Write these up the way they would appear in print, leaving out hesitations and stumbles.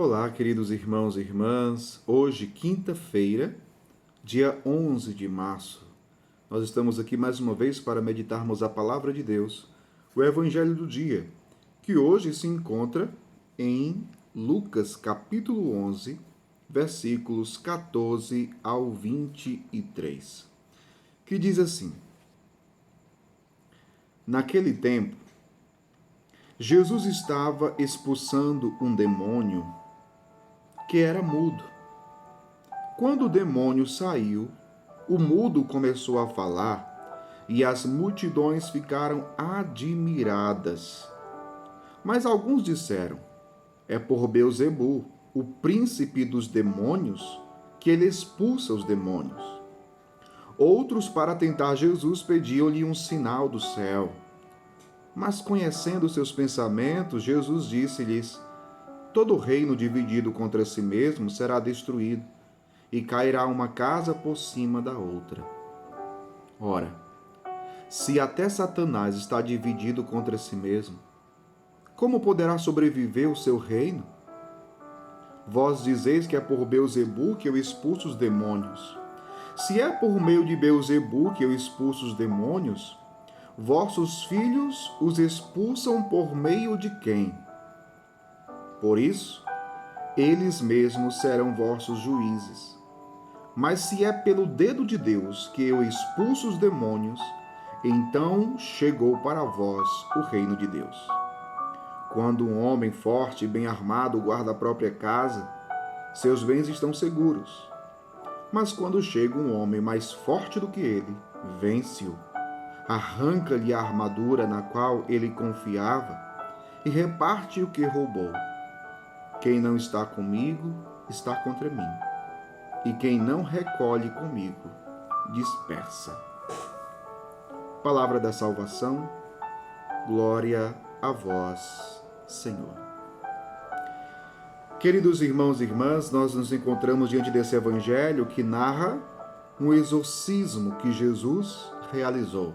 Olá, queridos irmãos e irmãs. Hoje, quinta-feira, dia 11 de março, nós estamos aqui mais uma vez para meditarmos a palavra de Deus, o Evangelho do dia, que hoje se encontra em Lucas, capítulo 11, versículos 14 ao 23, que diz assim: Naquele tempo, Jesus estava expulsando um demônio que era mudo. Quando o demônio saiu, o mudo começou a falar e as multidões ficaram admiradas. Mas alguns disseram: é por Beelzebu, o príncipe dos demônios, que ele expulsa os demônios. Outros, para tentar Jesus, pediam-lhe um sinal do céu. Mas, conhecendo seus pensamentos, Jesus disse-lhes: todo reino dividido contra si mesmo será destruído, e cairá uma casa por cima da outra. Ora, se até Satanás está dividido contra si mesmo, como poderá sobreviver o seu reino? Vós dizeis que é por Beelzebu que eu expulso os demônios. Se é por meio de Beelzebu que eu expulso os demônios, vossos filhos os expulsam por meio de quem? Por isso, eles mesmos serão vossos juízes. Mas se é pelo dedo de Deus que eu expulso os demônios, então chegou para vós o reino de Deus. Quando um homem forte e bem armado guarda a própria casa, seus bens estão seguros. Mas quando chega um homem mais forte do que ele, vence-o, arranca-lhe a armadura na qual ele confiava e reparte o que roubou. Quem não está comigo, está contra mim. E quem não recolhe comigo, dispersa. Palavra da salvação, glória a vós, Senhor. Queridos irmãos e irmãs, nós nos encontramos diante desse evangelho que narra um exorcismo que Jesus realizou.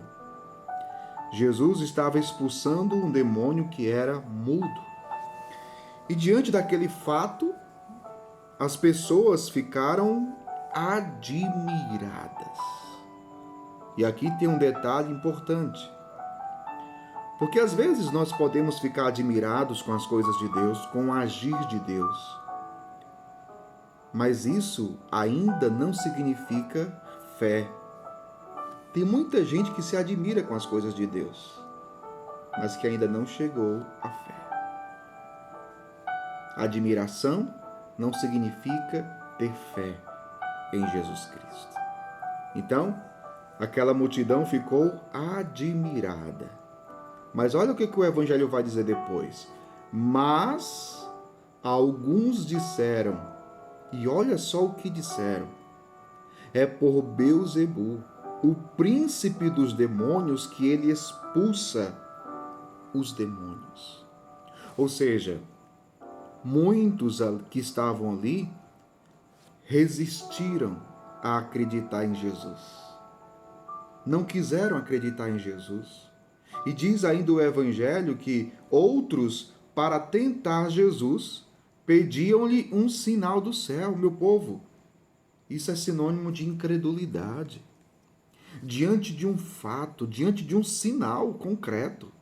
Jesus estava expulsando um demônio que era mudo. E diante daquele fato, as pessoas ficaram admiradas. E aqui tem um detalhe importante. Porque às vezes nós podemos ficar admirados com as coisas de Deus, com o agir de Deus. Mas isso ainda não significa fé. Tem muita gente que se admira com as coisas de Deus, mas que ainda não chegou à fé. Admiração não significa ter fé em Jesus Cristo. Então, aquela multidão ficou admirada. Mas olha o que o Evangelho vai dizer depois. Mas alguns disseram, e olha só o que disseram: é por Beelzebu, o príncipe dos demônios, que ele expulsa os demônios. Ou seja, muitos que estavam ali resistiram a acreditar em Jesus. Não quiseram acreditar em Jesus. E diz ainda o Evangelho que outros, para tentar Jesus, pediam-lhe um sinal do céu. Meu povo, isso é sinônimo de incredulidade. Diante de um fato, diante de um sinal concreto.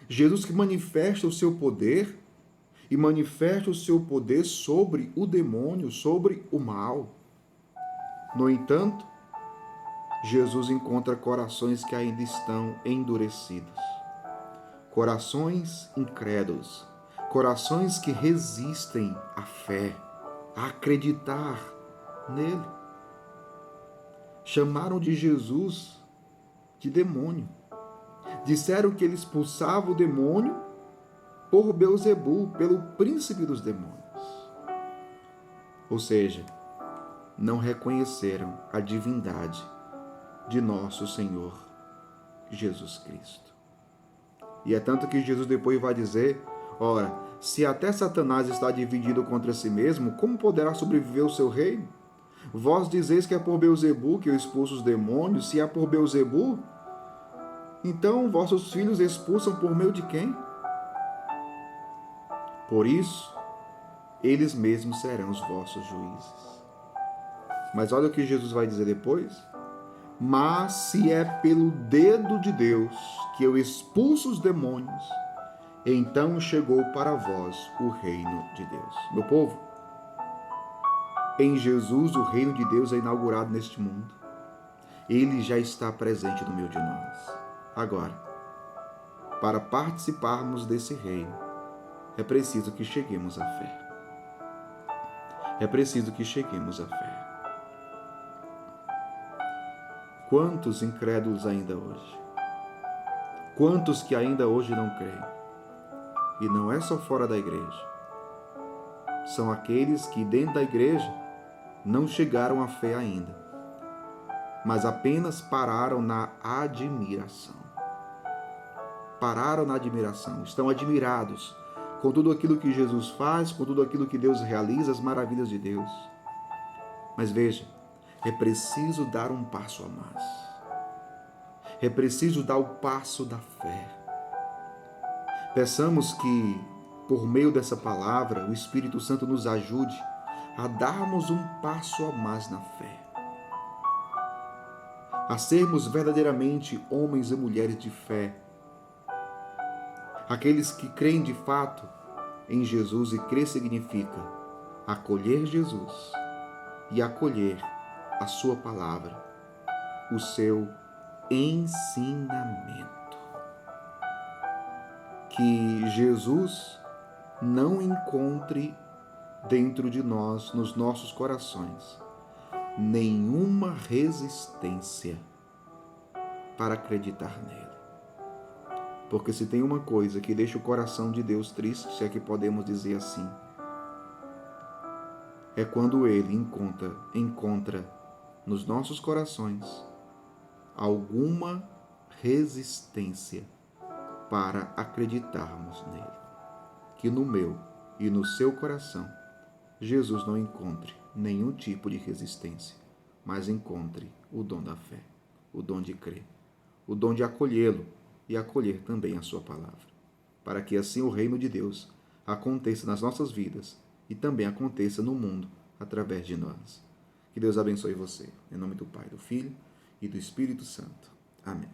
Jesus que manifesta o seu poder, e manifesta o seu poder sobre o demônio, sobre o mal. No entanto, Jesus encontra corações que ainda estão endurecidos, corações incrédulos, corações que resistem à fé, a acreditar nele. Chamaram de Jesus de demônio. Disseram que ele expulsava o demônio por Beelzebu, pelo príncipe dos demônios. Ou seja, não reconheceram a divindade de nosso Senhor Jesus Cristo. E é tanto que Jesus depois vai dizer: ora, se até Satanás está dividido contra si mesmo, como poderá sobreviver o seu reino? Vós dizeis que é por Beelzebu que eu expulso os demônios. Se é por Beelzebu, então vossos filhos expulsam por meio de quem? Por isso, eles mesmos serão os vossos juízes. Mas olha o que Jesus vai dizer depois. Mas se é pelo dedo de Deus que eu expulso os demônios, então chegou para vós o reino de Deus. Meu povo, em Jesus o reino de Deus é inaugurado neste mundo. Ele já está presente no meio de nós. Agora, para participarmos desse reino, é preciso que cheguemos à fé. É preciso que cheguemos à fé. Quantos incrédulos ainda hoje? Quantos que ainda hoje não creem? E não é só fora da igreja. São aqueles que dentro da igreja não chegaram à fé ainda, mas apenas pararam na admiração. Pararam na admiração, estão admirados com tudo aquilo que Jesus faz, com tudo aquilo que Deus realiza, as maravilhas de Deus. Mas veja, é preciso dar um passo a mais. É preciso dar o passo da fé. Peçamos que, por meio dessa palavra, o Espírito Santo nos ajude a darmos um passo a mais na fé. A sermos verdadeiramente homens e mulheres de fé. Aqueles que creem de fato em Jesus, e crer significa acolher Jesus e acolher a sua palavra, o seu ensinamento. Que Jesus não encontre dentro de nós, nos nossos corações, nenhuma resistência para acreditar nele. Porque se tem uma coisa que deixa o coração de Deus triste, se é que podemos dizer assim, é quando ele encontra nos nossos corações alguma resistência para acreditarmos nele. Que no meu e no seu coração, Jesus não encontre nenhum tipo de resistência, mas encontre o dom da fé, o dom de crer, o dom de acolhê-lo e acolher também a sua palavra, para que assim o reino de Deus aconteça nas nossas vidas e também aconteça no mundo através de nós. Que Deus abençoe você. Em nome do Pai, do Filho e do Espírito Santo. Amém.